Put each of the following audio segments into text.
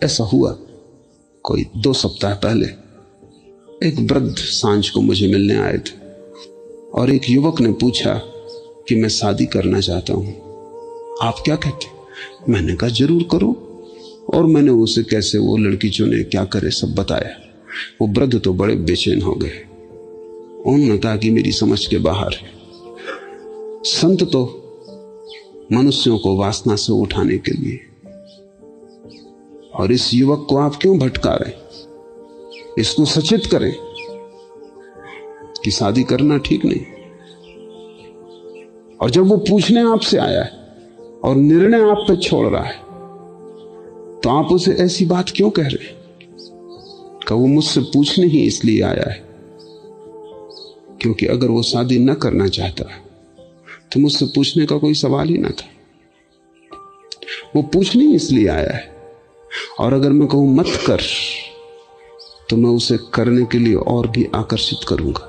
ऐसा हुआ कोई 2 सप्ताह पहले, एक वृद्ध सांझ को मुझे मिलने आए थे और एक युवक ने पूछा कि मैं शादी करना चाहता हूं, आप क्या कहते? मैंने कहा जरूर करो, और मैंने उसे कैसे वो लड़की चुने, क्या करे, सब बताया। वो वृद्ध तो बड़े बेचैन हो गए। उन्होंने कहा कि मेरी समझ के बाहर है। संत तो मनुष्यों को वासना से उठाने के लिए, और इस युवक को आप क्यों भटका रहे? इसको सचेत करें कि शादी करना ठीक नहीं। और जब वो पूछने आपसे आया है और निर्णय आप पे छोड़ रहा है, तो आप उसे ऐसी बात क्यों कह रहे हैं? कि वो मुझसे पूछने ही इसलिए आया है क्योंकि अगर वो शादी न करना चाहता तो मुझसे पूछने का कोई सवाल ही ना था। वो पूछने ही इसलिए आया है, और अगर मैं कहूं मत कर तो मैं उसे करने के लिए और भी आकर्षित करूंगा,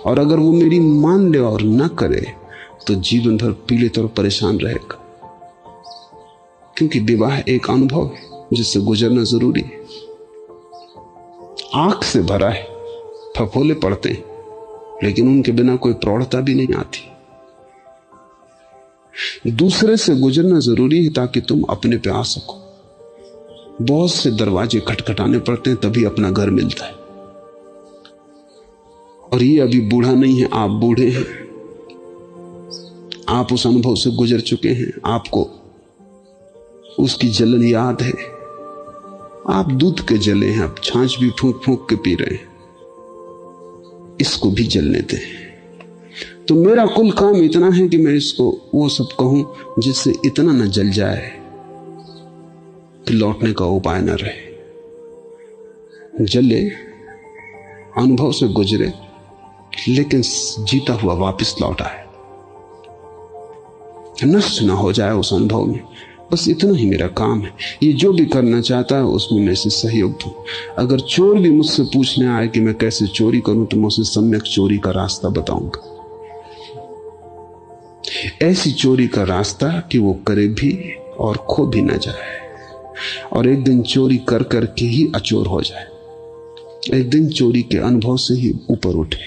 और अगर वो मेरी मान ले और न करे तो जीवन भर पीड़ित और परेशान रहेगा। क्योंकि विवाह एक अनुभव है जिससे गुजरना जरूरी है। आंख से भरा है, फफोले पड़ते हैं, लेकिन उनके बिना कोई प्रौढ़ता भी नहीं आती। दूसरे से गुजरना जरूरी है ताकि तुम अपने पे आ सको। बहुत से दरवाजे खटखटाने पड़ते हैं तभी अपना घर मिलता है। और ये अभी बूढ़ा नहीं है, आप बूढ़े हैं, आप उस अनुभव से गुजर चुके हैं, आपको उसकी जलन याद है। आप दूध के जले हैं, आप छाछ भी फूंक फूंक के पी रहे हैं, इसको भी जलने दें। तो मेरा कुल काम इतना है कि मैं इसको वो सब कहूं जिससे इतना न जल जाए कि लौटने का उपाय न रहे। जले, अनुभव से गुजरे, लेकिन जीता हुआ वापस लौटा है, नष्ट ना हो जाए उस अनुभव में। बस इतना ही मेरा काम है। ये जो भी करना चाहता है उसमें मैं इसे सहयोग दूं। अगर चोर भी मुझसे पूछने आए कि मैं कैसे चोरी करूं तो मैं उसे सम्यक चोरी का रास्ता बताऊंगा। ऐसी चोरी का रास्ता कि वो करे भी और खो भी ना जाए, और एक दिन चोरी कर करके ही अचोर हो जाए, एक दिन चोरी के अनुभव से ही ऊपर उठे।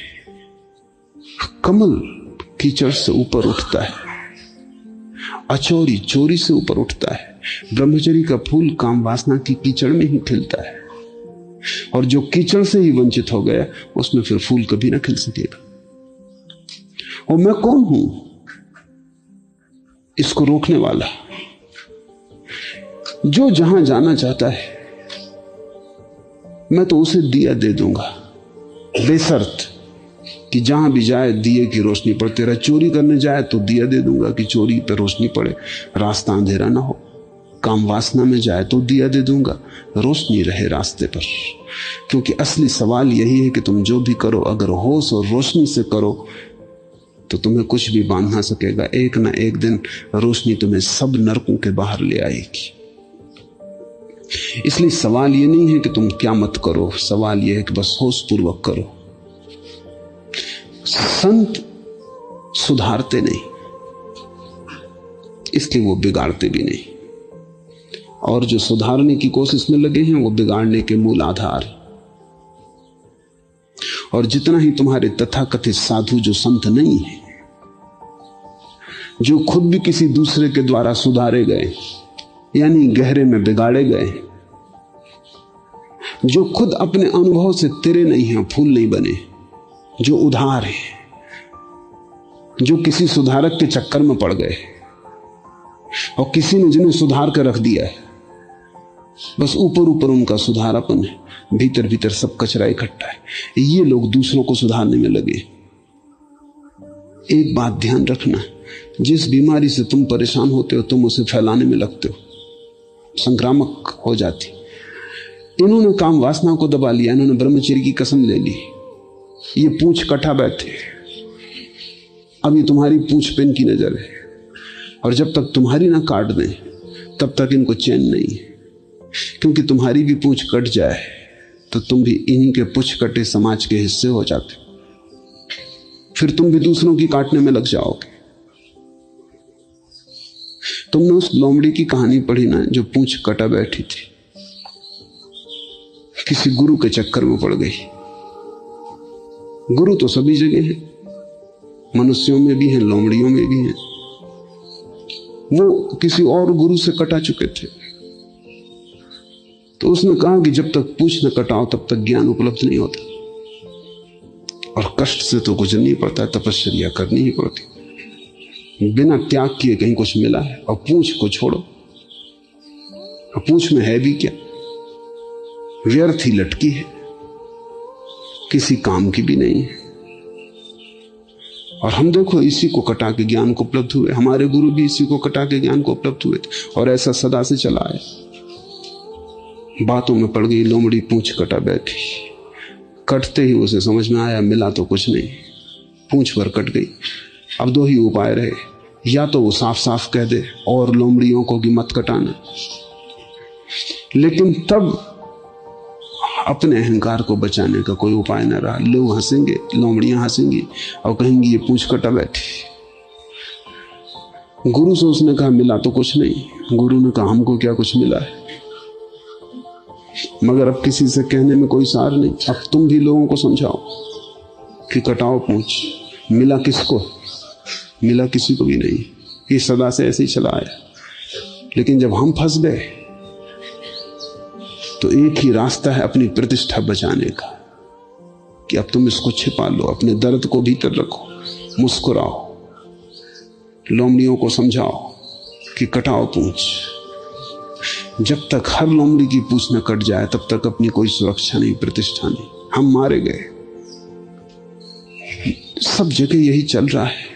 कमल कीचड़ से ऊपर उठता है, अचोरी चोरी से ऊपर उठता है। ब्रह्मचर्य का फूल काम वासना की कीचड़ में ही खिलता है, और जो कीचड़ से ही वंचित हो गया उसमें फिर फूल कभी ना खिल सकेगा। और मैं कौन हूं इसको रोकने वाला? जो जहां जाना चाहता है मैं तो उसे दिया दे दूंगा, बेशर्त कि जहां भी जाए दिए की रोशनी पड़ती रहे। चोरी करने जाए तो दिया दे दूंगा कि चोरी पे रोशनी पड़े, रास्ता अंधेरा ना हो। काम वासना में जाए तो दिया दे दूंगा, रोशनी रहे रास्ते पर। क्योंकि असली सवाल यही है कि तुम जो भी करो अगर होश और रोशनी से करो तो तुम्हें कुछ भी बांध ना सकेगा। एक ना एक दिन रोशनी तुम्हें सब नरकों के बाहर ले आएगी। इसलिए सवाल ये नहीं है कि तुम क्या मत करो, सवाल यह है कि बस होश पूर्वक करो। संत सुधारते नहीं, इसलिए वो बिगाड़ते भी नहीं, और जो सुधारने की कोशिश में लगे हैं वो बिगाड़ने के मूल आधार। और जितना ही तुम्हारे तथाकथित साधु जो संत नहीं है, जो खुद भी किसी दूसरे के द्वारा सुधारे गए यानी गहरे में बिगाड़े गए, जो खुद अपने अनुभव से तिरे नहीं हैं, फूल नहीं बने, जो उधार है, जो किसी सुधारक के चक्कर में पड़ गए और किसी ने जिन्हें सुधार कर रख दिया है, बस ऊपर ऊपर उनका सुधारापन है, भीतर भीतर सब कचरा इकट्ठा है। ये लोग दूसरों को सुधारने में लगे। एक बात ध्यान रखना, जिस बीमारी से तुम परेशान होते हो तुम उसे फैलाने में लगते हो, संक्रामक हो जाती। इन्होंने काम वासना को दबा लिया, इन्होंने ब्रह्मचर्य की कसम ले ली, ये पूंछ कटा बैठे। अभी तुम्हारी पूंछ पे इनकी नजर है, और जब तक तुम्हारी ना काट दें तब तक इनको चैन नहीं है। क्योंकि तुम्हारी भी पूंछ कट जाए तो तुम भी इन्हीं के पूंछ कटे समाज के हिस्से हो जाते, फिर तुम भी दूसरों की काटने में लग जाओगे। तुमने उस लोमड़ी की कहानी पढ़ी ना, जो पूंछ कटा बैठी थी, किसी गुरु के चक्कर में पड़ गई। गुरु तो सभी जगह है, मनुष्यों में भी हैं, लोमड़ियों में भी हैं। वो किसी और गुरु से कटा चुके थे, तो उसने कहा कि जब तक पूंछ न कटाओ तब तक ज्ञान उपलब्ध नहीं होता, और कष्ट से तो गुजरनी पड़ता है, तपस्या करनी ही पड़ती। बिना त्याग किए कहीं कुछ मिला है? और पूंछ को छोड़ो, और पूंछ में है भी क्या? व्यर्थ ही लटकी है, किसी काम की भी नहीं है। और हम देखो इसी को कटा के ज्ञान को उपलब्ध हुए, हमारे गुरु भी इसी को कटा के ज्ञान को उपलब्ध हुए थे, और ऐसा सदा से चला है। बातों में पड़ गई लोमड़ी, पूंछ कटा बैठी। कटते ही उसे समझ में आया मिला तो कुछ नहीं, पूंछ भर कट गई। अब दो ही उपाय रहे, या तो वो साफ साफ कह दे और लोमड़ियों को कि मत कटाना, लेकिन तब अपने अहंकार को बचाने का कोई उपाय न रहा। लोग हंसेंगे, लोमड़ियां हंसेंगी और कहेंगी ये पूंछ कटा बैठी। गुरु से उसने कहा मिला तो कुछ नहीं। गुरु ने कहा हमको क्या कुछ मिला है, मगर अब किसी से कहने में कोई सार नहीं। अब तुम भी लोगों को समझाओ कि कटाओ पूंछ। मिला किसको? मिला किसी को भी नहीं। ये सदा से ऐसे ही चला आया। लेकिन जब हम फंस गए तो एक ही रास्ता है अपनी प्रतिष्ठा बचाने का, कि अब तुम इसको छिपा लो, अपने दर्द को भीतर रखो, मुस्कुराओ, लोमड़ियों को समझाओ कि कटाओ पूंछ। जब तक हर लोमड़ी की पूंछ न कट जाए तब तक अपनी कोई सुरक्षा नहीं, प्रतिष्ठा नहीं। हम मारे गए। सब जगह यही चल रहा है।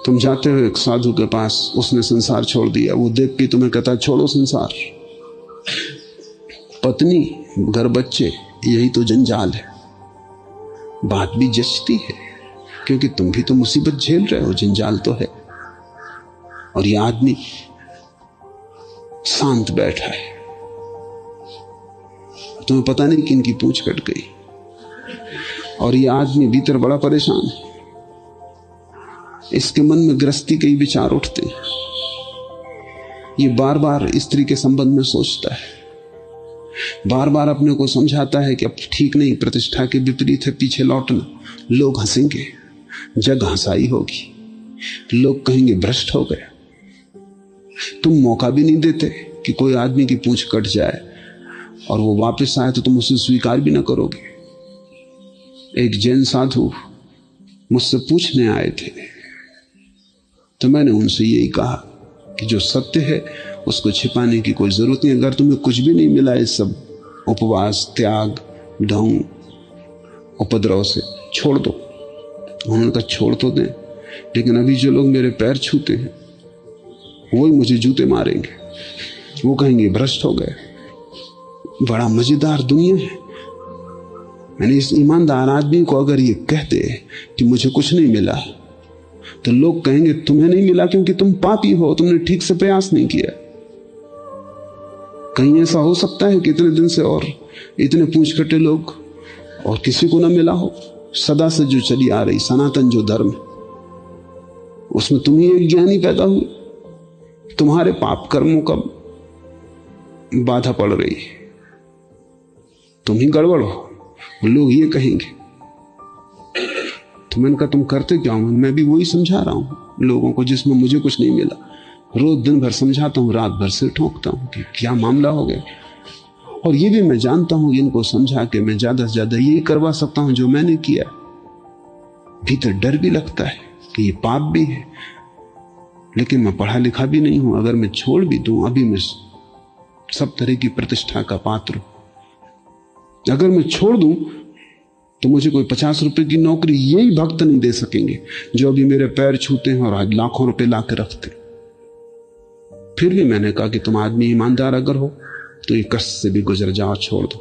तुम जाते हो एक साधु के पास, उसने संसार छोड़ दिया, वो देख के तुम्हें कहता छोड़ो संसार। पत्नी, घर, बच्चे, यही तो जंजाल है। बात भी जचती है, क्योंकि तुम भी तो मुसीबत झेल रहे हो, जंजाल तो है। और यह आदमी शांत बैठा है, तुम्हें पता नहीं कि इनकी पूंछ कट गई, और यह आदमी भीतर बड़ा परेशान है। इसके मन में गृहस्थी के ही विचार उठते हैं। ये बार बार स्त्री के संबंध में सोचता है, बार बार अपने को समझाता है कि अब ठीक नहीं, प्रतिष्ठा के विपरीत है, पीछे लौटना। लोग हंसेंगे, जग हंसाई होगी, लोग कहेंगे भ्रष्ट हो गया। तुम मौका भी नहीं देते कि कोई आदमी की पूंछ कट जाए और वो वापस आए तो तुम उसे स्वीकार भी ना करोगे। एक जैन साधु मुझसे पूछने आए थे, तो मैंने उनसे यही कहा कि जो सत्य है उसको छिपाने की कोई जरूरत नहीं। अगर तुम्हें कुछ भी नहीं मिला इस सब उपवास, त्याग, ढोंग, उपद्रव से, छोड़ दो। उन्होंने कहा छोड़ तो दें, लेकिन अभी जो लोग मेरे पैर छूते हैं वही मुझे जूते मारेंगे, वो कहेंगे भ्रष्ट हो गए। बड़ा मजेदार दुनिया है। मैंने इस ईमानदार आदमी को अगर ये कहते कि मुझे कुछ नहीं मिला, तो लोग कहेंगे तुम्हें नहीं मिला क्योंकि तुम पापी हो, तुमने ठीक से प्रयास नहीं किया। कहीं ऐसा हो सकता है कि इतने दिन से और इतने पूंछ कटे लोग और किसी को ना मिला हो? सदा से जो चली आ रही सनातन जो धर्म है, उसमें तुम ही एक ज्ञानी पैदा हुए, तुम्हारे पाप कर्मों का बाधा पड़ रही है, तुम ही गड़बड़ हो, लोग ये कहेंगे। तो मैंने कहा तुम करते क्या हो? मैं भी वही समझा रहा हूं लोगों को जिसमें मुझे कुछ नहीं मिला। रोज दिन भर समझाता हूं, रात भर सिर ठोकता हूं कि क्या मामला हो गया। और ये भी मैं जानता हूं इनको समझा के मैं ज्यादा से ज्यादा ये करवा सकता हूं जो मैंने किया। भीतर डर भी लगता है कि ये पाप भी है, लेकिन मैं पढ़ा लिखा भी नहीं हूं। अगर मैं छोड़ भी दूं, अभी मैं सब तरह की प्रतिष्ठा का पात्र हूं। अगर मैं छोड़ दूं तो मुझे कोई 50 रुपए की नौकरी यही भक्त नहीं दे सकेंगे जो अभी मेरे पैर छूते हैं और आज लाखों रुपए ला के रखते। फिर भी मैंने कहा कि तुम आदमी ईमानदार अगर हो तो ये कष्ट से भी गुजर जाओ, छोड़ दो,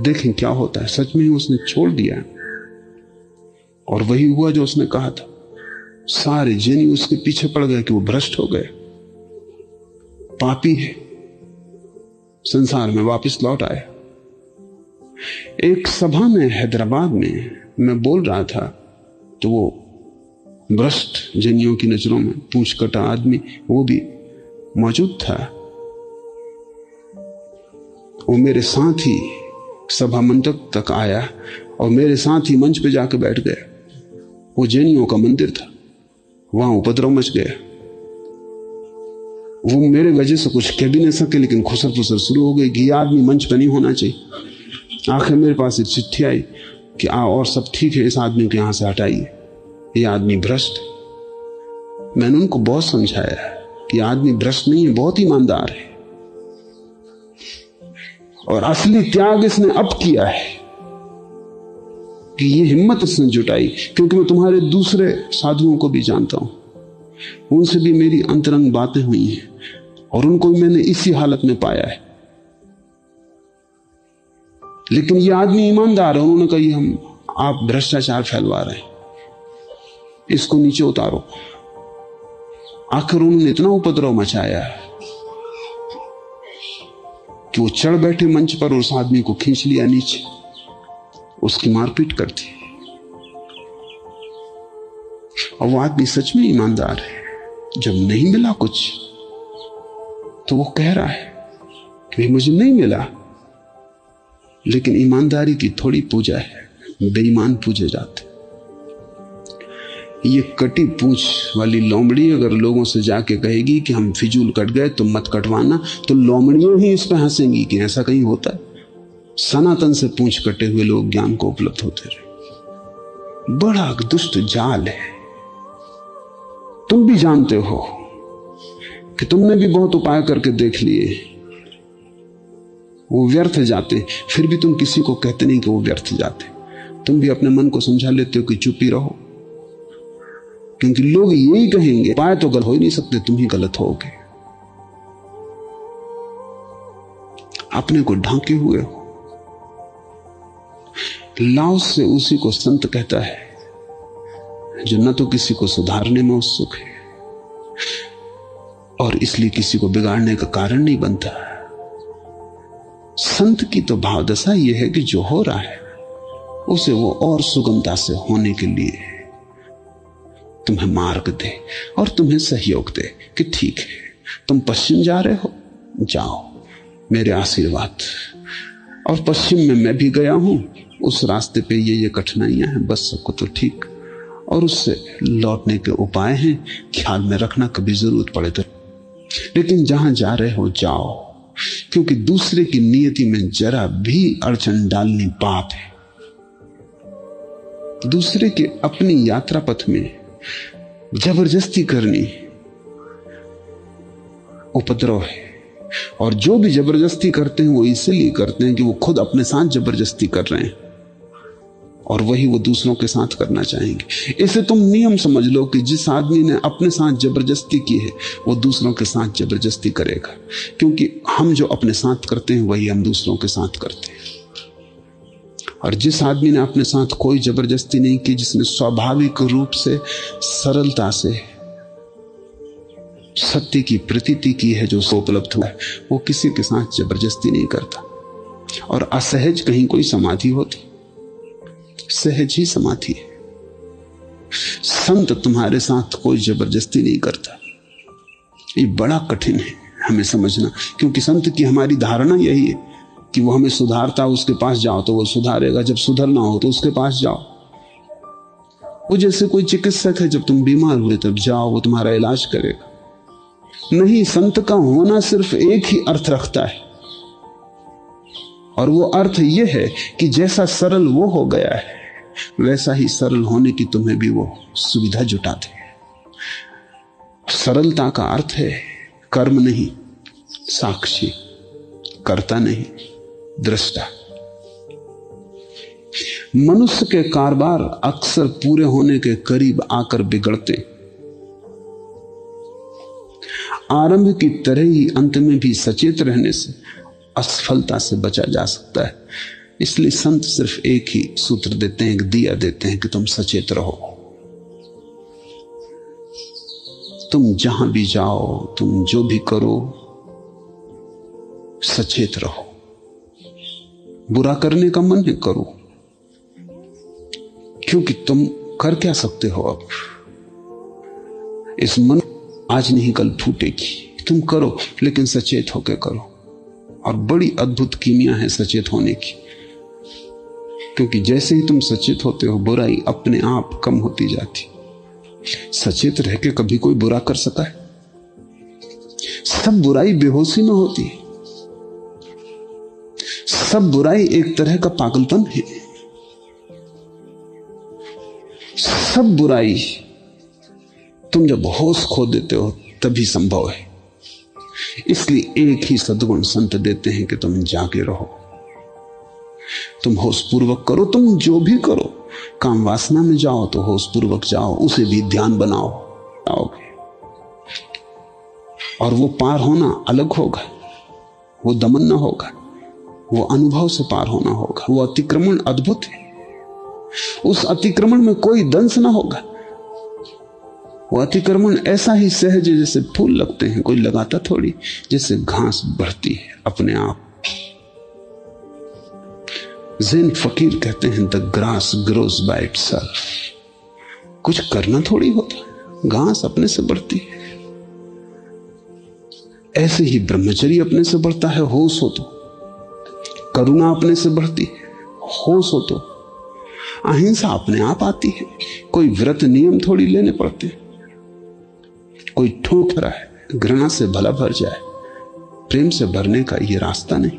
देखें क्या होता है। सच में ही उसने छोड़ दिया और वही हुआ जो उसने कहा था। सारे जिन उसके पीछे पड़ गए कि वो भ्रष्ट हो गए, पापी है, संसार में वापस लौट आया। एक सभा में हैदराबाद में मैं बोल रहा था, तो वो भ्रष्ट जनियों की नजरों में पूंछ कटा आदमी वो भी मौजूद था। वो मेरे साथ ही सभा मंडप तक आया और मेरे साथ ही मंच पे जाके बैठ गया। वो जैनियों का मंदिर था, वहां उपद्रव मच गया। वो मेरे वजह से कुछ कह भी नहीं सके, लेकिन खुसर फुसर शुरू हो गई कि ये आदमी मंच पे नहीं होना चाहिए। आखिर मेरे पास एक चिट्ठी आई कि और सब ठीक है, इस आदमी को यहां से हटाइए, ये आदमी भ्रष्ट। मैंने उनको बहुत समझाया कि आदमी भ्रष्ट नहीं है, बहुत ईमानदार है और असली त्याग इसने अब किया है कि ये हिम्मत उसने जुटाई। क्योंकि मैं तुम्हारे दूसरे साधुओं को भी जानता हूं, उनसे भी मेरी अंतरंग बातें हुई हैं और उनको मैंने इसी हालत में पाया है। लेकिन ये आदमी ईमानदार है। उन्होंने कहा आप भ्रष्टाचार फैलवा रहे हैं, इसको नीचे उतारो। आखिर उन्होंने इतना उपद्रव मचाया कि वो चढ़ बैठे मंच पर, उस आदमी को खींच लिया नीचे, उसकी मारपीट कर दी। और वो आदमी सच में ईमानदार है। जब नहीं मिला कुछ तो वो कह रहा है कि मुझे नहीं मिला, लेकिन ईमानदारी की थोड़ी पूजा है, बेईमान पूजे जाते। ये कटी पूंछ वाली लोमड़ी अगर लोगों से जाके कहेगी कि हम फिजूल कट गए तुम मत कटवाना, तो लोमड़ियों ही इस पर हंसेंगी कि ऐसा कहीं होता है। सनातन से पूंछ कटे हुए लोग ज्ञान को उपलब्ध होते रहे। बड़ा दुष्ट जाल है। तुम भी जानते हो कि तुमने भी बहुत उपाय करके देख लिए, वो व्यर्थ जाते, फिर भी तुम किसी को कहते नहीं कि वो व्यर्थ जाते। तुम भी अपने मन को समझा लेते हो कि चुप ही रहो, क्योंकि लोग यही कहेंगे उपाय तो गलत हो ही नहीं सकते, तुम ही गलत होगे। अपने को ढांके हुए हो। लाओस से उसी को संत कहता है जो न तो किसी को सुधारने में उत्सुक है और इसलिए किसी को बिगाड़ने का कारण नहीं बनता। संत की तो भावदशा यह है कि जो हो रहा है उसे वो और सुगमता से होने के लिए तुम्हें मार्ग दे और तुम्हें सहयोग दे कि ठीक है, तुम पश्चिम जा रहे हो, जाओ, मेरे आशीर्वाद। और पश्चिम में मैं भी गया हूं, उस रास्ते पे ये कठिनाइयां हैं, बस सबको तो ठीक, और उससे लौटने के उपाय हैं, ख्याल में रखना कभी जरूरत पड़े तो। लेकिन जहां जा रहे हो जाओ, क्योंकि दूसरे की नियति में जरा भी अड़चन डालनी पाप है। दूसरे के अपनी यात्रा पथ में जबरदस्ती करनी उपद्रव है। और जो भी जबरदस्ती करते हैं वो इसलिए करते हैं कि वो खुद अपने साथ जबरदस्ती कर रहे हैं और वही वो दूसरों के साथ करना चाहेंगे। इसे तुम नियम समझ लो कि जिस आदमी ने अपने साथ जबरदस्ती की है वो दूसरों के साथ जबरदस्ती करेगा, क्योंकि हम जो अपने साथ करते हैं वही हम दूसरों के साथ करते हैं। और जिस आदमी ने अपने साथ कोई जबरदस्ती नहीं की, जिसने स्वाभाविक रूप से सरलता से सत्य की प्रतीति की है, जो उसको उपलब्ध हुआ है, वो किसी के साथ जबरदस्ती नहीं करता। और असहज कहीं कोई समाधि होती, सहज ही समाधि है। संत तुम्हारे साथ कोई जबरदस्ती नहीं करता। ये बड़ा कठिन है हमें समझना, क्योंकि संत की हमारी धारणा यही है कि वो हमें सुधारता, उसके पास जाओ तो वो सुधारेगा, जब सुधरना हो तो उसके पास जाओ। वो जैसे कोई चिकित्सक है, जब तुम बीमार हुए तब जाओ, वो तुम्हारा इलाज करेगा। नहीं, संत का होना सिर्फ एक ही अर्थ रखता है, और वो अर्थ ये है कि जैसा सरल वो हो गया है वैसा ही सरल होने की तुम्हें भी वो सुविधा जुटा दे। सरलता का अर्थ है कर्म नहीं साक्षी, कर्ता नहीं दृष्टा। मनुष्य के कारोबार अक्सर पूरे होने के करीब आकर बिगड़ते। आरंभ की तरह ही अंत में भी सचेत रहने से असफलता से बचा जा सकता है। इसलिए संत सिर्फ एक ही सूत्र देते हैं, एक दिया देते हैं कि तुम सचेत रहो। तुम जहां भी जाओ, तुम जो भी करो, सचेत रहो। बुरा करने का मन है, करो, क्योंकि तुम कर क्या सकते हो अब? इस मन आज नहीं कल फूटेगी। तुम करो, लेकिन सचेत होकर करो। और बड़ी अद्भुत कीमिया है सचेत होने की, क्योंकि जैसे ही तुम सचेत होते हो बुराई अपने आप कम होती जाती। सचेत रह के कभी कोई बुरा कर सका है? सब बुराई बेहोशी में होती है, सब बुराई एक तरह का पागलपन है, सब बुराई तुम जब होश खो देते हो तभी संभव है। इसलिए एक ही सद्गुण संत देते हैं कि तुम जागे रहो, तुम होश पूर्वक करो। तुम जो भी करो, काम वासना में जाओ तो होश पूर्वक जाओ, उसे भी ध्यान बनाओ आओगे। और वो पार होना अलग होगा, वो दमन न होगा, वो अनुभव से पार होना होगा। वो अतिक्रमण अद्भुत है, उस अतिक्रमण में कोई दंश ना होगा। वो अतिक्रमण ऐसा ही सहज है जैसे फूल लगते हैं, कोई लगाता थोड़ी, जैसे घास बढ़ती है अपने आप। ज़ैन फकीर कहते हैं the grass grows by itself. कुछ करना थोड़ी होता, घास अपने से बढ़ती है। ऐसे ही ब्रह्मचर्य अपने से बढ़ता है, होश हो तो। करुणा अपने से बढ़ती है, होश हो तो। अहिंसा अपने आप आती है, कोई व्रत नियम थोड़ी लेने पड़ते। कोई ठोक रहा है, घृणा से भला भर जाए, प्रेम से भरने का ये रास्ता नहीं।